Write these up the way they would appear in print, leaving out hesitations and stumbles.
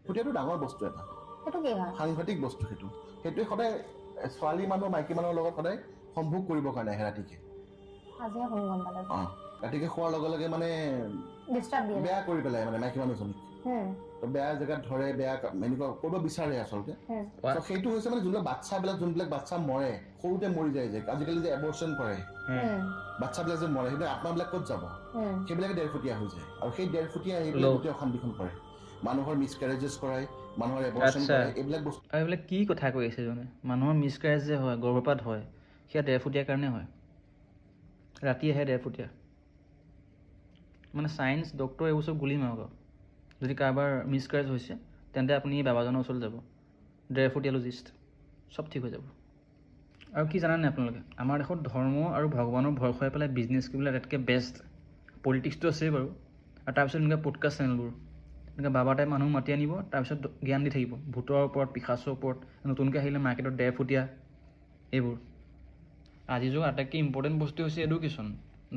ফুটিয়াটো ডাঙৰ বস্তু এটা, সেইটো কি হয়? সাংঘাতিক বস্তু সেইটো। সেইটোৱে সদায় ছোৱালী মানুহ মাইকী মানুহৰ লগত সদায় সম্ভোগ কৰিবৰ কাৰণে আহে ৰাতিকে। আজিহে শুনি গম পালো। ৰাতিকে খোৱাৰ লগে লগে মানে ডিষ্টাৰ্ব দিয়ে বেয়া কৰি পেলাই মানে মাইকী মানুহজনীক। বেয়া জেগাত ধৰে, বেয়া এনেকুৱা কৰিব বিচাৰে আচলতে। সেইটো হৈছে মানে যোনবিলাক বাচ্ছা মৰে, সৰুতে মৰি যায় যে, আজিকালি যে এবৰ্চন কৰে বাচ্ছাবিলাক যে মৰে, সেইবিলাক আত্মাবিলাক ক'ত যাব? সেইবিলাকে 1.5 ফুটীয়া হৈ যায়। আৰু সেই 1.5 ফুটীয়া আহি পেলাই গোটেই অশান্তিখন কৰে। মানুহৰ মিছকেৰেজেছ কৰায়, মানুহৰ এবৰ্চন কৰায়, এইবিলাক বস্তু। আৰু এইবিলাক কি কথা কৈ আছে জানে? মানুহৰ মিছকেৰেজ যে হয়, গৰ্ভপাত হয়, সেয়া 1.5 ফুটীয়াৰ কাৰণে হয়। ৰাতি আহে 1.5 ফুটীয়া। মানে ছায়েন্স, ডক্তৰ এইবোৰ চব গুলি মাৰক আৰু। যদি কাৰোবাৰ মিছকেৰেজ হৈছে তেন্তে আপুনি বাবাজনৰ ওচৰলৈ যাব, 1.5 ফুটীয়ালজিষ্ট, চব ঠিক হৈ যাব। আৰু কি জানানে আপোনালোকে, আমাৰ দেশত ধৰ্ম আৰু ভগৱানৰ ভয় খুৱাই পেলাই বিজনেছ কৰিবলৈ আটাইতকৈ বেষ্ট। পলিটিক্সটো আছেই বাৰু, আৰু তাৰপিছত এনেকৈ পডকাষ্ট চেনেলবোৰ, এনেকৈ বাবা টাইপ মানুহ মাতি আনিব, তাৰপিছত জ্ঞান দি থাকিব ভূতৰ ওপৰত, পিশাচৰ ওপৰত, নতুনকৈ আহিলে মাৰ্কেটত 1.5 ফুটীয়া এইবোৰ। আজিৰ যুগত আটাইতকৈ ইম্পৰ্টেণ্ট বস্তু হৈছে এডুকেশ্যন।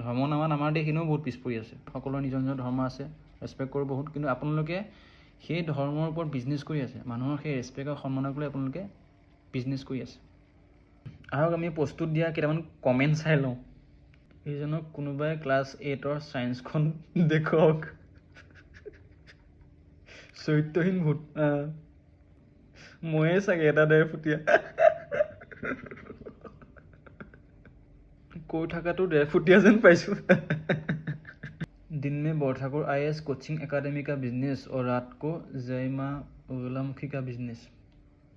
ধৰ্মৰ নামত আমাৰ দেশ এনেও বহুত পিছ পৰি আছে। সকলোৰে নিজৰ নিজৰ ধৰ্ম আছে, ৰেচপেক্ট কৰোঁ বহুত, কিন্তু আপোনালোকে সেই ধৰ্মৰ ওপৰত বিজনেছ কৰি আছে। মানুহৰ সেই ৰেচপেক্ট আৰু সন্মানক লৈ আপোনালোকে বিজনেছ কৰি আছে। আহক আমি প্ৰস্তুত দিয়া কেইটামান কমেণ্ট চাই লওঁ। এইজনক কোনোবাই ক্লাছ 8ৰ ছায়েন্সখন দেখুৱাওক। চৰিত্ৰহীন ভূত, ময়ে চাগে এটা 1.5 ফুটীয়া। কৈ থকাটো 1.5 ফুটীয়া যেন পাইছোঁ। दिन में बौठाकुर IAS कोचिंग एकेडमी का बिजनेस और रात को जयमा उगलामुखी का बिजनेस।